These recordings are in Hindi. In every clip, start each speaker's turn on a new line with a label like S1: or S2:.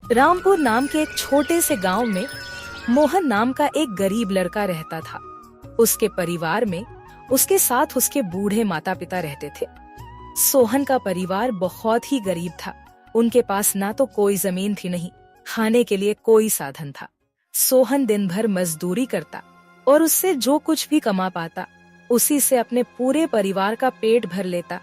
S1: रामपुर नाम के एक छोटे से गांव में मोहन नाम का एक गरीब लड़का रहता था। उसके परिवार में उसके साथ उसके बूढ़े माता पिता रहते थे। सोहन का परिवार बहुत ही गरीब था। उनके पास ना तो कोई जमीन थी, नहीं खाने के लिए कोई साधन था। सोहन दिन भर मजदूरी करता और उससे जो कुछ भी कमा पाता उसी से अपने पूरे परिवार का पेट भर लेता।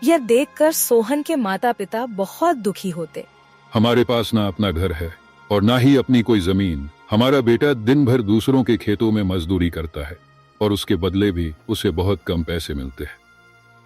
S1: यह देखकर सोहन के माता पिता बहुत दुखी होते।
S2: हमारे पास ना अपना घर है और ना ही अपनी कोई जमीन। हमारा बेटा दिन भर दूसरों के खेतों में मजदूरी करता है और उसके बदले भी उसे बहुत कम पैसे मिलते हैं।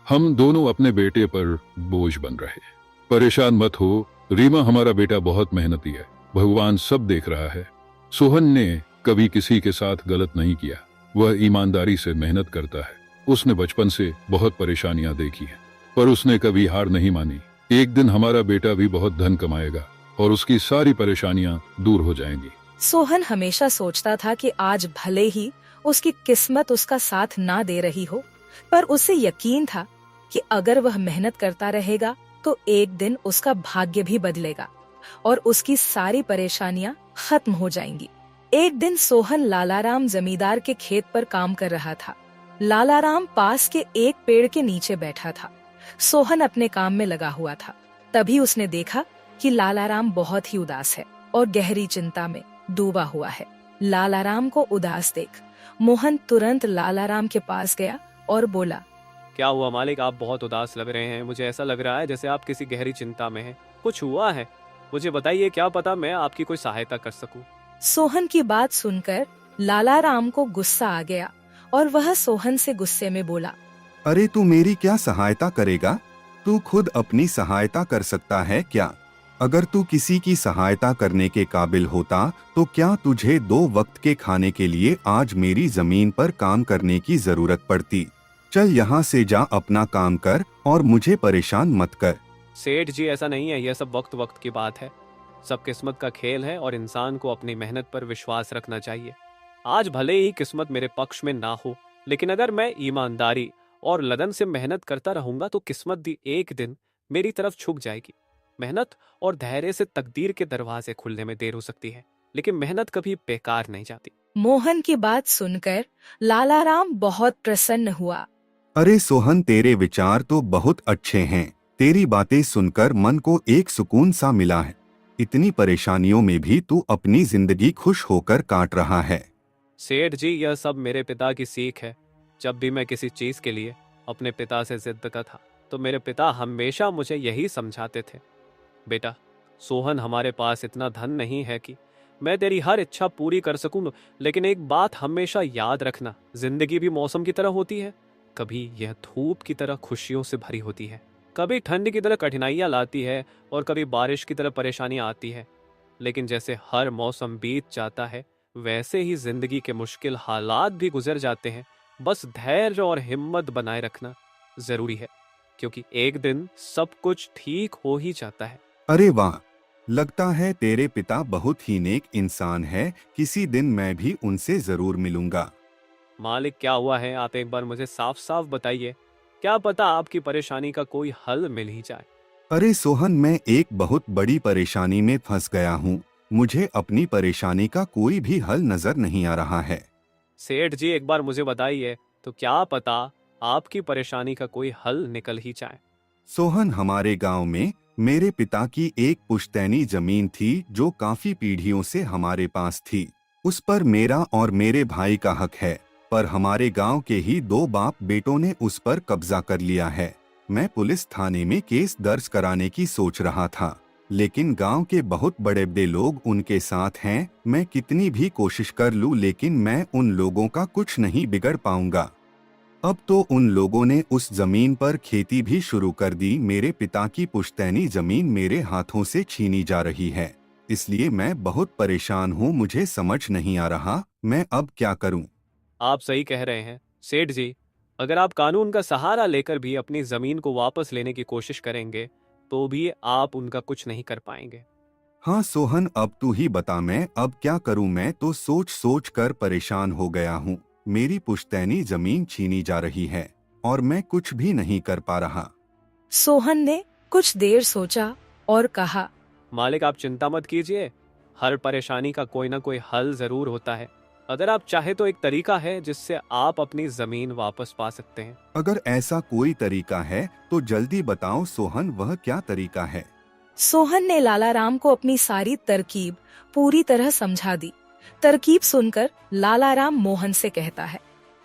S2: हम दोनों अपने बेटे पर बोझ बन रहे। परेशान मत हो रीमा, हमारा बेटा बहुत मेहनती है, भगवान सब देख रहा है। सोहन ने कभी किसी के साथ गलत नहीं किया, वह ईमानदारी से मेहनत करता है। उसने बचपन से बहुत परेशानियां देखी हैं, पर उसने कभी हार नहीं मानी। एक दिन हमारा बेटा भी बहुत धन कमाएगा और उसकी सारी परेशानियां दूर हो जाएंगी।
S1: सोहन हमेशा सोचता था कि आज भले ही उसकी किस्मत उसका साथ ना दे रही हो, पर उसे यकीन था कि अगर वह मेहनत करता रहेगा तो एक दिन उसका भाग्य भी बदलेगा और उसकी सारी परेशानियां खत्म हो जाएंगी। एक दिन सोहन लालाराम जमींदार के खेत पर काम कर रहा था। लालाराम पास के एक पेड़ के नीचे बैठा था। सोहन अपने काम में लगा हुआ था। तभी उसने देखा कि लालाराम बहुत ही उदास है और गहरी चिंता में डूबा हुआ है। लालाराम को उदास देख मोहन तुरंत लालाराम के पास गया और बोला,
S3: क्या हुआ मालिक, आप बहुत उदास लग रहे हैं। मुझे ऐसा लग रहा है जैसे आप किसी गहरी चिंता में हैं। कुछ हुआ है? मुझे बताइए, क्या पता मैं आपकी कोई सहायता कर सकूं।
S1: सोहन की बात सुनकर लालाराम को गुस्सा आ गया और वह सोहन से गुस्से में बोला,
S4: अरे तू मेरी क्या सहायता करेगा? तू खुद अपनी सहायता कर सकता है क्या? अगर तू किसी की सहायता करने के काबिल होता तो क्या तुझे 2 वक्त के खाने के लिए आज मेरी जमीन पर काम करने की जरूरत पड़ती? चल यहाँ से जा, अपना काम कर और मुझे परेशान मत कर।
S3: सेठ जी, ऐसा नहीं है, यह सब वक्त वक्त की बात है। सब किस्मत का खेल है और इंसान को अपनी मेहनत पर विश्वास रखना चाहिए। आज भले ही किस्मत मेरे पक्ष में ना हो, लेकिन अगर मैं ईमानदारी और लगन से मेहनत करता रहूंगा तो किस्मत भी एक दिन मेरी तरफ झुक जाएगी। मेहनत और धैर्य से तकदीर के दरवाजे खुलने में देर हो सकती है, लेकिन मेहनत कभी बेकार नहीं जाती।
S1: मोहन की बात सुनकर लालाराम बहुत प्रसन्न हुआ।
S4: अरे सोहन, तेरे विचार तो बहुत अच्छे हैं। तेरी बातें सुनकर मन को एक सुकून सा मिला है। इतनी परेशानियों में भी तू अपनी जिंदगी खुश होकर काट रहा है।
S3: सेठ जी, यह सब मेरे पिता की सीख है। जब भी मैं किसी चीज के लिए अपने पिता से जिद करता था तो मेरे पिता हमेशा मुझे यही समझाते थे, बेटा सोहन, हमारे पास इतना धन नहीं है कि मैं तेरी हर इच्छा पूरी कर सकूं, लेकिन एक बात हमेशा याद रखना, जिंदगी भी मौसम की तरह होती है। कभी यह धूप की तरह खुशियों से भरी होती है, कभी ठंड की तरह कठिनाइयां लाती है और कभी बारिश की तरह परेशानियां आती है। लेकिन जैसे हर मौसम बीत जाता है वैसे ही जिंदगी के मुश्किल हालात भी गुजर जाते हैं। बस धैर्य और हिम्मत बनाए रखना जरूरी है, क्योंकि एक दिन सब कुछ ठीक हो ही जाता है।
S4: अरे वाह, लगता है तेरे पिता बहुत ही नेक इंसान है। किसी दिन मैं भी उनसे जरूर मिलूंगा।
S3: मालिक, क्या हुआ है? आप एक बार मुझे साफ साफ बताइए, क्या पता आपकी परेशानी का कोई हल मिल ही जाए।
S4: अरे सोहन, मैं एक बहुत बड़ी परेशानी में फंस गया हूँ। मुझे अपनी परेशानी का कोई भी हल नजर नहीं आ रहा है।
S3: सेठ जी, एक बार मुझे बताइए तो क्या पता आपकी परेशानी का कोई हल निकल ही जाए।
S4: सोहन, हमारे गांव में मेरे पिता की एक पुश्तैनी जमीन थी जो काफी पीढ़ियों से हमारे पास थी। उस पर मेरा और मेरे भाई का हक है, पर हमारे गांव के ही 2 बाप बेटों ने उस पर कब्जा कर लिया है। मैं पुलिस थाने में केस दर्ज कराने की सोच रहा था, लेकिन गांव के बहुत बड़े बड़े लोग उनके साथ हैं। मैं कितनी भी कोशिश कर लूं, लेकिन मैं उन लोगों का कुछ नहीं बिगड़ पाऊंगा। अब तो उन लोगों ने उस जमीन पर खेती भी शुरू कर दी। मेरे पिता की पुश्तैनी जमीन मेरे हाथों से छीनी जा रही है, इसलिए मैं बहुत परेशान हूँ। मुझे समझ नहीं आ रहा मैं अब क्या करूँ।
S3: आप सही कह रहे हैं सेठ जी, अगर आप कानून का सहारा लेकर भी अपनी जमीन को वापस लेने की कोशिश करेंगे तो भी आप उनका कुछ नहीं कर पाएंगे।
S4: हाँ सोहन, अब तू ही बता, मैं अब क्या करूँ? मैं तो सोच सोच कर परेशान हो गया हूँ। मेरी पुश्तैनी जमीन छीनी जा रही है और मैं कुछ भी नहीं कर पा रहा।
S1: सोहन ने कुछ देर सोचा और कहा,
S3: मालिक आप चिंता मत कीजिए, हर परेशानी का कोई ना कोई हल जरूर होता है। अगर आप चाहे तो एक तरीका है जिससे आप अपनी जमीन वापस पा सकते हैं।
S4: अगर ऐसा कोई तरीका है तो जल्दी बताओ सोहन, वह क्या तरीका है?
S1: सोहन ने लालाराम को अपनी सारी तरकीब पूरी तरह समझा दी। तरकीब सुनकर लालाराम मोहन से कहता है,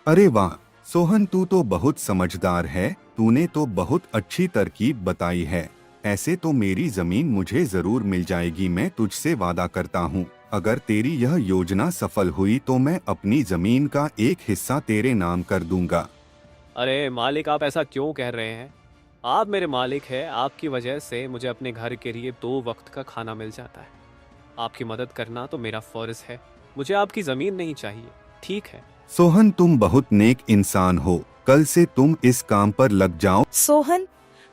S4: अरे वाह सोहन, तू तो बहुत समझदार है, तूने तो बहुत अच्छी तरकीब बताई है। ऐसे तो मेरी जमीन मुझे जरूर मिल जाएगी, मैं तुझसे वादा करता हूँ। अगर तेरी यह योजना सफल हुई तो मैं अपनी जमीन का एक हिस्सा तेरे नाम कर दूंगा।
S3: अरे मालिक, आप ऐसा क्यों कह रहे हैं? आप मेरे मालिक हैं, आपकी वजह से मुझे अपने घर के लिए 2 वक्त का खाना मिल जाता है। आपकी मदद करना तो मेरा फर्ज है, मुझे आपकी जमीन नहीं चाहिए, ठीक है?
S4: सोहन तुम बहुत नेक इंसान हो, कल से तुम इस काम पर लग जाओ।
S1: सोहन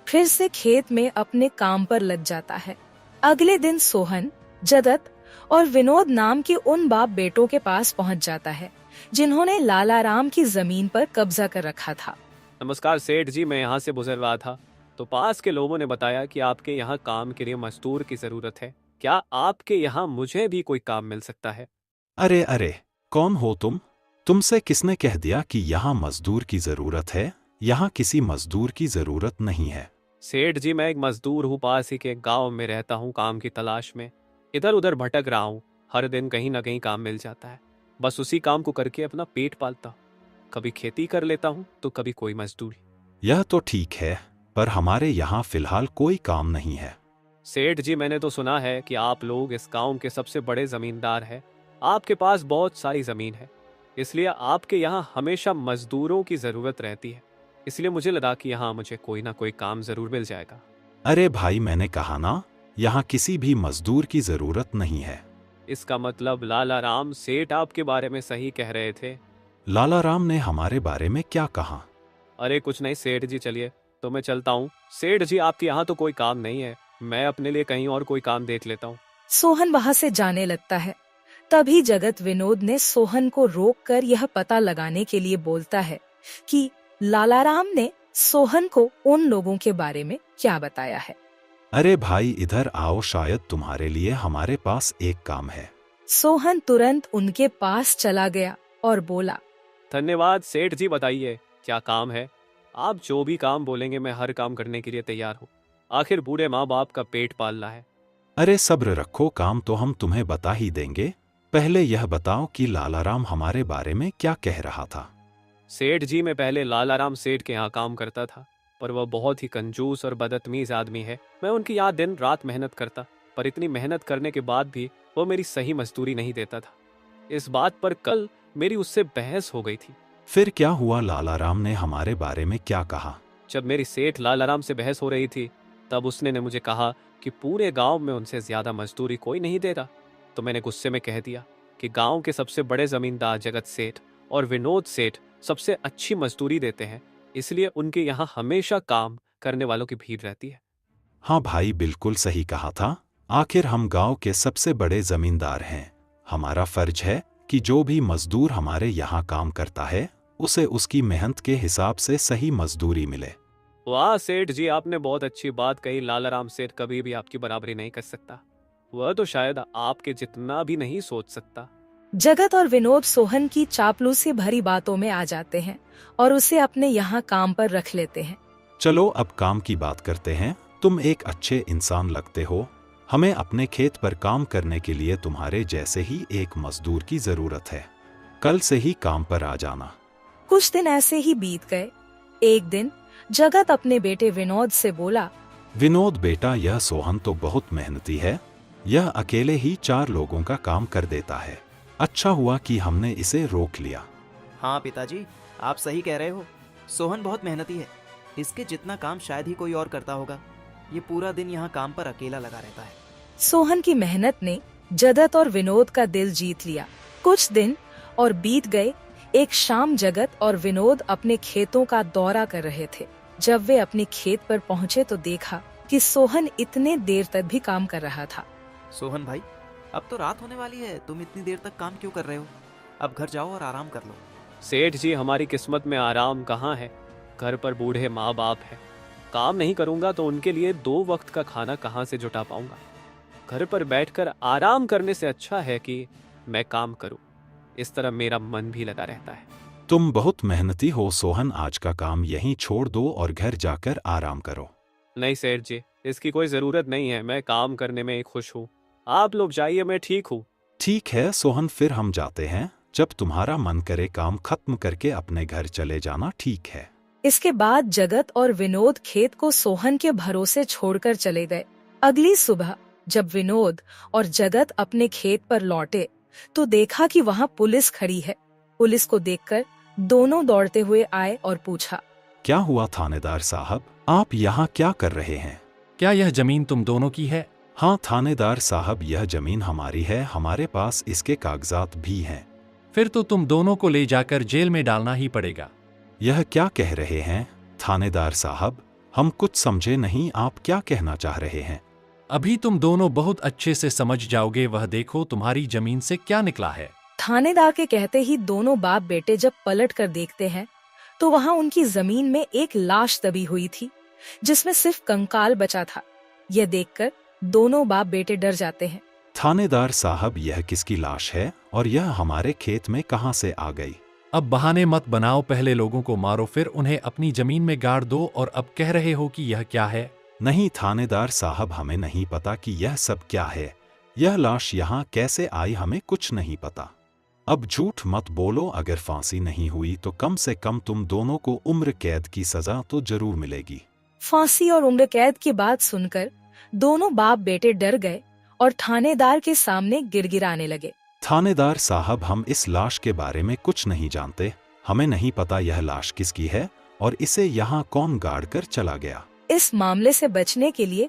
S1: फिर से खेत में अपने काम पर लग जाता है। अगले दिन सोहन जगत और विनोद नाम के उन बाप बेटों के पास पहुंच जाता है जिन्होंने लालाराम की जमीन पर कब्जा कर रखा था।
S3: नमस्कार सेठ जी, मैं यहाँ से गुजर रहा था तो पास के लोगों ने बताया कि आपके यहाँ काम के लिए मजदूर की जरूरत है। क्या आपके यहाँ मुझे भी कोई काम मिल सकता है?
S5: अरे अरे, कौन हो तुम? तुमसे किसने कह दिया कि यहाँ मजदूर की जरूरत है? यहाँ किसी मजदूर की जरूरत नहीं है।
S3: सेठ जी, मैं एक मजदूर हूँ, पास ही के गांव में रहता हूँ, काम की तलाश में इधर उधर भटक रहा हूँ। हर दिन कहीं ना कहीं काम मिल जाता है, बस उसी काम को करके अपना पेट पालता हूँ। कभी खेती कर लेता हूँ तो कभी कोई मजदूरी।
S5: यह तो ठीक है, पर हमारे यहाँ फिलहाल कोई काम नहीं है।
S3: सेठ जी, मैंने तो सुना है कि आप लोग इस गांव के सबसे बड़े जमींदार हैं, आपके पास बहुत सारी जमीन है, इसलिए आपके यहाँ हमेशा मजदूरों की जरूरत रहती है। इसलिए मुझे लगा कि यहाँ मुझे कोई ना कोई काम जरूर मिल जाएगा।
S5: अरे भाई, मैंने कहा ना, यहाँ किसी भी मजदूर की जरूरत नहीं है।
S3: इसका मतलब लालाराम सेठ आपके बारे में सही कह रहे थे?
S5: लालाराम ने हमारे बारे में क्या कहा?
S3: अरे कुछ नहीं सेठ जी, चलिए तो मैं चलता हूँ। सेठ जी, आपके यहाँ तो कोई काम नहीं है, मैं अपने लिए कहीं और कोई काम देख लेता हूँ।
S1: सोहन वहाँ से जाने लगता है। तभी जगत विनोद ने सोहन को रोककर यह पता लगाने के लिए बोलता है कि लालाराम ने सोहन को उन लोगों के बारे में क्या बताया है।
S5: अरे भाई, इधर आओ, शायद तुम्हारे लिए हमारे पास एक काम है।
S1: सोहन तुरंत उनके पास चला गया और बोला,
S3: धन्यवाद सेठ जी, बताइए क्या काम है? आप जो भी काम बोलेंगे मैं हर काम करने के लिए तैयार हूँ, आखिर बूढ़े माँ बाप का पेट पालना है।
S5: अरे सब्र रखो, काम तो हम तुम्हें बता ही देंगे। पहले यह बताओ कि लालाराम हमारे बारे में क्या कह रहा था।
S3: सेठ जी, मैं पहले लालाराम सेठ के यहाँ काम करता था, पर वह बहुत ही कंजूस और बदतमीज आदमी है। मैं उनकी यहाँ दिन रात मेहनत करता, पर इतनी मेहनत करने के बाद भी वो मेरी सही मजदूरी नहीं देता था। इस बात पर कल मेरी उससे बहस हो गई थी।
S5: फिर क्या हुआ? लालाराम ने हमारे बारे में क्या कहा?
S3: जब मेरी सेठ लालाराम से बहस हो रही थी तब उसने ने मुझे कहा कि पूरे गांव में उनसे ज्यादा मजदूरी कोई नहीं दे रहा। तो मैंने गुस्से में कह दिया कि गांव के सबसे बड़े जमींदार जगत सेठ और विनोद सेठ सबसे अच्छी मजदूरी देते हैं, इसलिए उनके यहाँ हमेशा काम करने वालों की भीड़ रहती है।
S5: हाँ भाई, बिल्कुल सही कहा था। आखिर हम गांव के सबसे बड़े जमींदार हैं। हमारा फर्ज है कि जो भी मजदूर हमारे यहाँ काम करता है उसे उसकी मेहनत के हिसाब से सही मजदूरी मिले।
S3: वाह सेठ जी, आपने बहुत अच्छी बात कही। लालाराम सेठ कभी भी आपकी बराबरी नहीं कर सकता, वह तो शायद आपके जितना भी नहीं सोच सकता।
S1: जगत और विनोद सोहन की चापलूसी भरी बातों में आ जाते हैं और उसे अपने यहाँ काम पर रख लेते हैं।
S5: चलो अब काम की बात करते हैं। तुम एक अच्छे इंसान लगते हो, हमें अपने खेत पर काम करने के लिए तुम्हारे जैसे ही एक मजदूर की जरूरत है। कल से ही काम पर आ जाना।
S1: कुछ दिन ऐसे ही बीत गए। एक दिन जगत अपने बेटे विनोद से बोला,
S5: विनोद बेटा, यह सोहन तो बहुत मेहनती है, यह अकेले ही 4 लोगों का काम कर देता है। अच्छा हुआ कि हमने इसे रोक लिया।
S6: हाँ पिताजी, आप सही कह रहे हो, सोहन बहुत मेहनती है, इसके जितना काम शायद ही कोई और करता होगा। ये पूरा दिन यहाँ काम पर अकेला लगा रहता है।
S1: सोहन की मेहनत ने जगत और विनोद का दिल जीत लिया। कुछ दिन और बीत गए। एक शाम जगत और विनोद अपने खेतों का दौरा कर रहे थे। जब वे अपने खेत पर पहुँचे तो देखा कि सोहन इतने देर तक भी काम कर रहा था।
S6: सोहन भाई, अब तो रात होने वाली है, तुम इतनी देर तक काम क्यों कर रहे हो? अब घर जाओ और आराम कर लो।
S3: सेठ जी, हमारी किस्मत में आराम कहाँ है? घर पर बूढ़े माँ बाप है, काम नहीं करूँगा तो उनके लिए 2 वक्त का खाना कहाँ से जुटा पाऊंगा? घर पर बैठकर आराम करने से अच्छा है कि मैं काम करूं। इस तरह मेरा मन भी लगा रहता है।
S5: तुम बहुत मेहनती हो सोहन, आज का काम यहीं छोड़ दो और घर जाकर आराम करो।
S3: नहीं सेठ जी, इसकी कोई जरूरत नहीं है। मैं काम करने में खुश हूँ। आप लोग जाइए, मैं ठीक हूँ।
S5: ठीक है सोहन, फिर हम जाते हैं। जब तुम्हारा मन करे काम खत्म करके अपने घर चले जाना, ठीक है।
S1: इसके बाद जगत और विनोद खेत को सोहन के भरोसे छोड़कर चले गए। अगली सुबह जब विनोद और जगत अपने खेत पर लौटे तो देखा कि वहाँ पुलिस खड़ी है। पुलिस को देखकर दोनों दौड़ते हुए आए और पूछा,
S5: क्या हुआ थानेदार साहब, आप यहाँ क्या कर रहे हैं?
S7: क्या यह जमीन तुम दोनों की है?
S5: हाँ थानेदार साहब, यह जमीन हमारी है, हमारे पास इसके कागजात भी हैं।
S7: फिर तो तुम दोनों को ले जाकर जेल में डालना ही पड़ेगा।
S5: यह क्या कह रहे हैं थानेदार साहब, हम कुछ समझे नहीं, आप क्या कहना चाह रहे हैं?
S7: अभी तुम दोनों बहुत अच्छे से समझ जाओगे। वह देखो तुम्हारी जमीन से क्या निकला है।
S1: थानेदार के कहते ही दोनों बाप बेटे जब पलट कर देखते हैं तो वहाँ उनकी जमीन में एक लाश दबी हुई थी जिसमें सिर्फ कंकाल बचा था। यह देखकर दोनों बाप बेटे डर जाते हैं।
S5: थानेदार साहब, यह किसकी लाश है और यह हमारे खेत में कहाँ से आ गई?
S7: अब बहाने मत बनाओ, पहले लोगों को मारो फिर उन्हें अपनी जमीन में गाड़ दो और अब कह रहे हो कि यह क्या है?
S5: नहीं थानेदार साहब, हमें नहीं पता कि यह सब क्या है। यह लाश यहाँ कैसे आई, हमें कुछ नहीं पता। अब झूठ मत बोलो, अगर फांसी नहीं हुई तो कम से कम तुम दोनों को उम्र कैद की सजा तो जरूर मिलेगी।
S1: फांसी और उम्र कैद की बात सुनकर दोनों बाप बेटे डर गए और थानेदार के सामने गिड़गिड़ाने लगे।
S5: थानेदार साहब, हम इस लाश के बारे में कुछ नहीं जानते। हमें नहीं पता यह लाश किसकी है और इसे यहाँ कौन गाड़ कर चला गया।
S1: इस मामले से बचने के लिए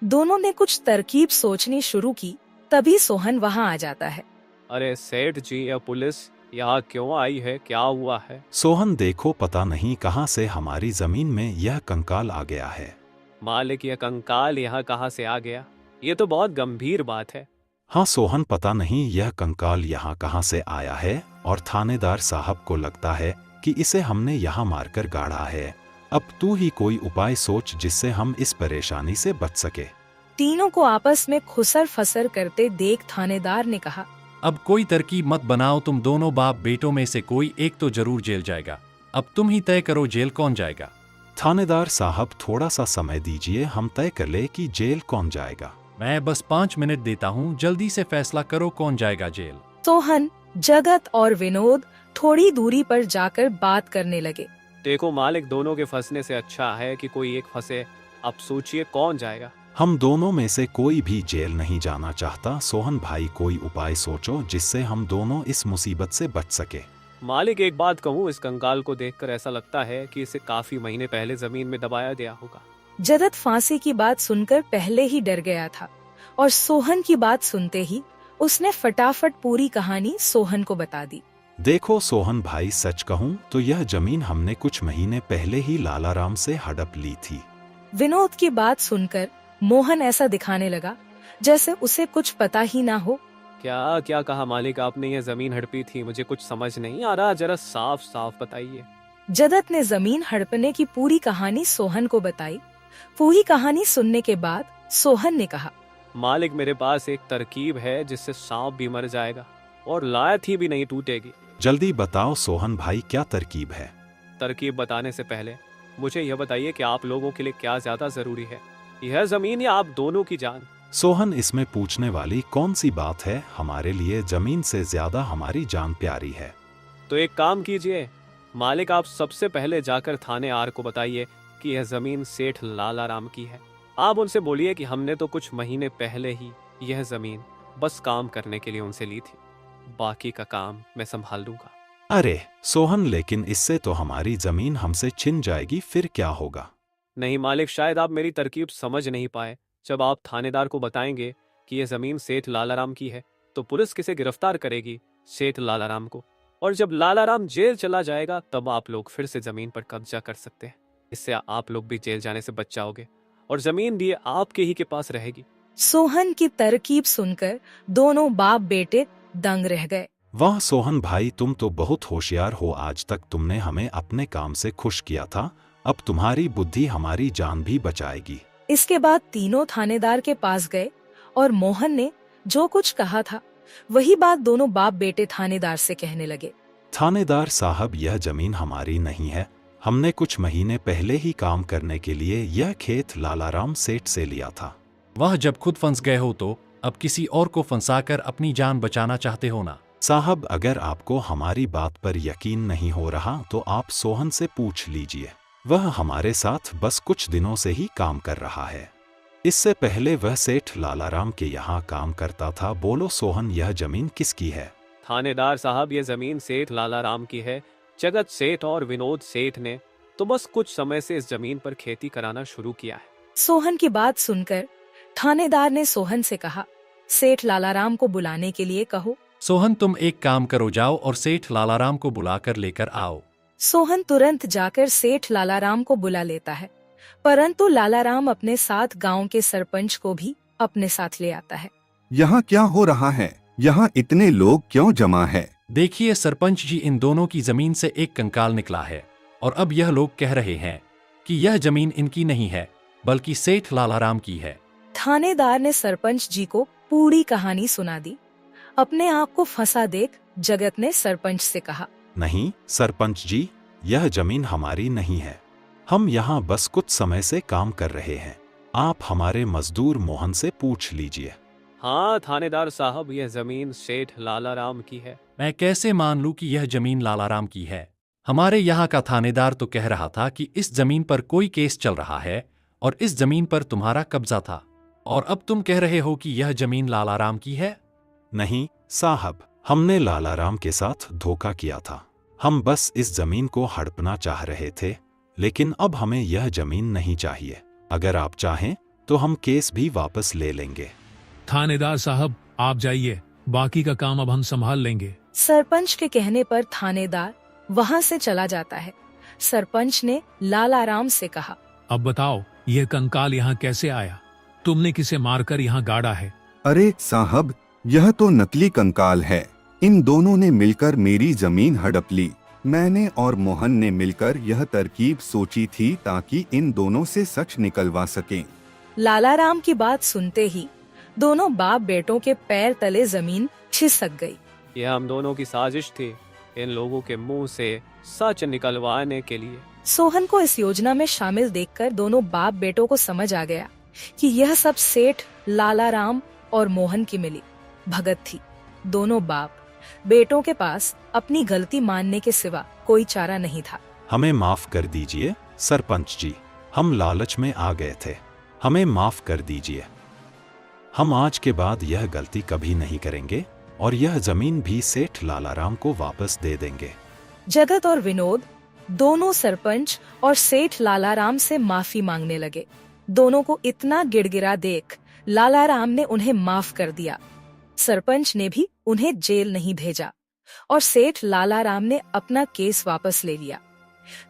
S1: दोनों ने कुछ तरकीब सोचनी शुरू की। तभी सोहन वहाँ आ जाता है।
S3: अरे सेठ जी, यह पुलिस यहाँ क्यों आई है? क्या हुआ है?
S5: सोहन देखो, पता नहीं कहाँ से हमारी जमीन में यह कंकाल आ गया है।
S3: मालिक, यह कंकाल यहाँ कहाँ से आ गया? ये तो बहुत गंभीर बात है।
S5: हाँ सोहन, पता नहीं यह कंकाल यहाँ कहाँ से आया है और थानेदार साहब को लगता है कि इसे हमने यहाँ मारकर गाड़ा है। अब तू ही कोई उपाय सोच जिससे हम इस परेशानी से बच सके।
S1: तीनों को आपस में खुसर फसर करते देख थानेदार ने कहा,
S7: अब कोई तरकीब मत बनाओ, तुम दोनों बाप बेटों में से कोई एक तो जरूर जेल जाएगा। अब तुम ही तय करो जेल कौन जाएगा।
S5: थानेदार साहब, थोड़ा सा समय दीजिए, हम तय कर ले कि जेल कौन जाएगा।
S7: मैं बस 5 मिनट देता हूँ, जल्दी से फैसला करो कौन जाएगा जेल।
S1: सोहन, जगत और विनोद थोड़ी दूरी पर जाकर बात करने लगे।
S3: देखो मालिक, दोनों के फंसने से अच्छा है कि कोई एक फंसे। अब सोचिए कौन जाएगा।
S5: हम दोनों में से कोई भी जेल नहीं जाना चाहता। सोहन भाई, कोई उपाय सोचो जिससे हम दोनों इस मुसीबत से बच सके।
S3: मालिक, एक बात कहूँ, इस कंकाल को देखकर ऐसा लगता है कि इसे काफी महीने पहले जमीन में दबाया गया होगा।
S1: जगत फांसी की बात सुनकर पहले ही डर गया था और सोहन की बात सुनते ही उसने फटाफट पूरी कहानी सोहन को बता दी।
S5: देखो सोहन भाई, सच कहूँ तो यह जमीन हमने कुछ महीने पहले ही लालाराम से हड़प ली थी।
S1: विनोद की बात सुनकर मोहन ऐसा दिखाने लगा जैसे उसे कुछ पता ही ना हो।
S3: क्या क्या कहा मालिक आपने? ये जमीन हड़पी थी, मुझे कुछ समझ नहीं आ रहा, जरा साफ साफ बताइए।
S1: जगत ने जमीन हड़पने की पूरी कहानी सोहन को बताई। पूरी कहानी सुनने के बाद सोहन ने कहा,
S3: मालिक, मेरे पास एक तरकीब है जिससे सांप भी मर जाएगा और लायत ही भी नहीं टूटेगी।
S5: जल्दी बताओ सोहन भाई, क्या तरकीब है?
S3: तरकीब बताने से पहले मुझे यह बताइए कि आप लोगों के लिए क्या ज्यादा जरूरी है, यह जमीन या आप दोनों की जान?
S5: सोहन, इसमें पूछने वाली कौन सी बात है? हमारे लिए जमीन से ज्यादा हमारी जान प्यारी है।
S3: तो एक काम कीजिए मालिक, आप सबसे पहले जाकर थाने आर को बताइए कि यह जमीन सेठ लालाराम की है। आप उनसे बोलिए कि हमने तो कुछ महीने पहले ही यह जमीन बस काम करने के लिए उनसे ली थी, बाकी का काम मैं संभाल लूंगा।
S5: अरे सोहन, लेकिन इससे तो हमारी जमीन हमसे छिन जाएगी, फिर क्या होगा?
S3: नहीं मालिक, शायद आप मेरी तरकीब समझ नहीं पाए। जब आप थानेदार को बताएंगे कि यह जमीन सेठ लालाराम की है तो पुलिस किसे गिरफ्तार करेगी? सेठ लालाराम को। और जब लालाराम जेल चला जाएगा तब आप लोग फिर से जमीन पर कब्जा कर सकते हैं। इससे आप लोग भी जेल जाने से बच जाओगे और जमीन भी आपके ही के पास रहेगी।
S1: सोहन की तरकीब सुनकर दोनों बाप बेटे दंग रह गए।
S5: वाह सोहन भाई, तुम तो बहुत होशियार हो। आज तक तुमने हमें अपने काम से खुश किया था, अब तुम्हारी बुद्धि हमारी जान भी बचाएगी।
S1: इसके बाद तीनों थानेदार के पास गए और मोहन ने जो कुछ कहा था वही बात दोनों बाप बेटे थानेदार से कहने लगे।
S5: थानेदार साहब, यह जमीन हमारी नहीं है। हमने कुछ महीने पहले ही काम करने के लिए यह खेत लालाराम सेठ से लिया था।
S7: वह जब खुद फंस गए हो तो अब किसी और को फंसाकर अपनी जान बचाना चाहते हो ना?
S5: साहब, अगर आपको हमारी बात पर यकीन नहीं हो रहा तो आप सोहन से पूछ लीजिए। वह हमारे साथ बस कुछ दिनों से ही काम कर रहा है। इससे पहले वह सेठ लालाराम के यहाँ काम करता था। बोलो सोहन, यह जमीन किसकी है?
S3: थानेदार साहब, ये जमीन सेठ लालाराम की है। जगत सेठ और विनोद सेठ ने तो बस कुछ समय से इस जमीन पर खेती कराना शुरू किया है।
S1: सोहन की बात सुनकर थानेदार ने सोहन से कहा, सेठ लालाराम को बुलाने के लिए कहो।
S7: सोहन, तुम एक काम करो, जाओ और सेठ लालाराम को बुलाकर लेकर आओ।
S1: सोहन तुरंत जाकर सेठ लालाराम को बुला लेता है, परंतु लालाराम अपने साथ गांव के सरपंच को भी अपने साथ ले आता है।
S4: यहाँ क्या हो रहा है? यहाँ इतने लोग क्यों जमा है?
S7: देखिए सरपंच जी, इन दोनों की जमीन से एक कंकाल निकला है और अब यह लोग कह रहे हैं कि यह जमीन इनकी नहीं है बल्कि सेठ लालाराम की है।
S1: थानेदार ने सरपंच जी को पूरी कहानी सुना दी। अपने आप को फंसा देख जगत ने सरपंच से कहा,
S5: नहीं सरपंच जी, यह जमीन हमारी नहीं है। हम यहाँ बस कुछ समय से काम कर रहे हैं। आप हमारे मजदूर मोहन से पूछ लीजिए।
S3: हाँ थानेदार साहब, यह जमीन सेठ लालाराम की है।
S7: मैं कैसे मान लूं कि यह जमीन लालाराम की है? हमारे यहाँ का थानेदार तो कह रहा था कि इस जमीन पर कोई केस चल रहा है और इस जमीन पर तुम्हारा कब्जा था, और अब तुम कह रहे हो कि यह जमीन लालाराम की है।
S5: नहीं साहब, हमने लालाराम के साथ धोखा किया था। हम बस इस जमीन को हड़पना चाह रहे थे, लेकिन अब हमें यह जमीन नहीं चाहिए। अगर आप चाहें तो हम केस भी वापस ले लेंगे।
S8: थानेदार साहब, आप जाइए, बाकी का काम अब हम संभाल लेंगे।
S1: सरपंच के कहने पर थानेदार वहां से चला जाता है। सरपंच ने लालाराम से कहा,
S8: अब बताओ, यह कंकाल यहाँ कैसे आया? तुमने किसे मारकर यहाँ गाड़ा है?
S4: अरे साहब, यह तो नकली कंकाल है। इन दोनों ने मिलकर मेरी जमीन हड़प ली। मैंने और मोहन ने मिलकर यह तरकीब सोची थी ताकि इन दोनों से सच निकलवा सकें।
S1: लालाराम की बात सुनते ही दोनों बाप बेटों के पैर तले जमीन खिसक गई।
S3: यह हम दोनों की साजिश थी, इन लोगों के मुंह से सच निकलवाने के लिए।
S1: सोहन को इस योजना में शामिल देखकर दोनों बाप बेटों को समझ आ गया कि यह सब सेठ लालाराम और मोहन की मिली भगत थी। दोनों बाप बेटों के पास अपनी गलती मानने के सिवा कोई चारा नहीं था।
S5: हमें माफ कर दीजिए सरपंच जी, हम लालच में आ गए थे। हमें माफ कर दीजिए। हम आज के बाद यह गलती कभी नहीं करेंगे और यह जमीन भी सेठ लालाराम को वापस दे देंगे।
S1: जगत और विनोद दोनों सरपंच और सेठ लालाराम से माफी मांगने लगे। दोनों को इतना गिड़गिड़ा देख लालाराम ने उन्हें माफ कर दिया। सरपंच ने भी उन्हें जेल नहीं भेजा और सेठ लालाराम ने अपना केस वापस ले लिया।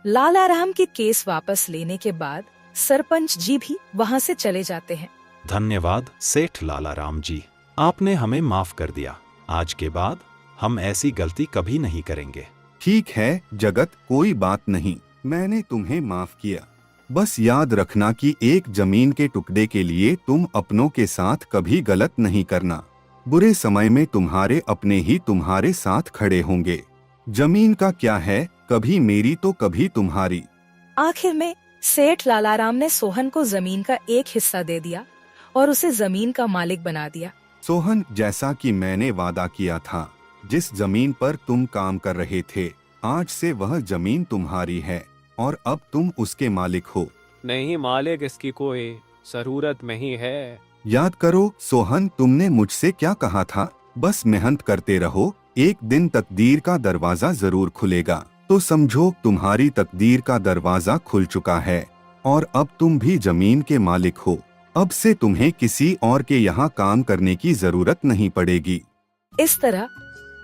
S1: लालाराम के केस वापस लेने के बाद सरपंच जी भी वहां से चले जाते हैं।
S5: धन्यवाद सेठ लालाराम जी, आपने हमें माफ कर दिया। आज के बाद हम ऐसी गलती कभी नहीं करेंगे।
S4: ठीक है जगत, कोई बात नहीं, मैंने तुम्हें माफ किया। बस याद रखना कि एक जमीन के टुकड़े के लिए तुम अपनों के साथ कभी गलत नहीं करना। बुरे समय में तुम्हारे अपने ही तुम्हारे साथ खड़े होंगे। जमीन का क्या है, कभी मेरी तो कभी तुम्हारी।
S1: आखिर में सेठ लालाराम ने सोहन को जमीन का एक हिस्सा दे दिया और उसे जमीन का मालिक बना दिया।
S4: सोहन, जैसा कि मैंने वादा किया था, जिस जमीन पर तुम काम कर रहे थे, आज से वह जमीन तुम्हारी है और अब तुम उसके मालिक हो।
S3: नहीं मालिक, इसकी कोई जरूरत नहीं है।
S4: याद करो सोहन, तुमने मुझसे क्या कहा था? बस मेहनत करते रहो, एक दिन तकदीर का दरवाजा जरूर खुलेगा। तो समझो तुम्हारी तकदीर का दरवाजा खुल चुका है और अब तुम भी जमीन के मालिक हो। अब से तुम्हें किसी और के यहाँ काम करने की जरूरत नहीं पड़ेगी।
S1: इस तरह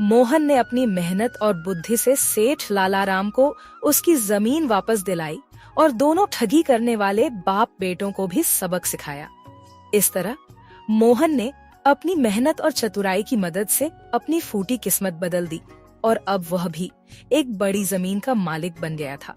S1: मोहन ने अपनी मेहनत और बुद्धि से सेठ लालाराम को उसकी जमीन वापस दिलाई और दोनों ठगी करने वाले बाप बेटों को भी सबक सिखाया। इस तरह मोहन ने अपनी मेहनत और चतुराई की मदद से अपनी फूटी किस्मत बदल दी और अब वह भी एक बड़ी जमीन का मालिक बन गया था।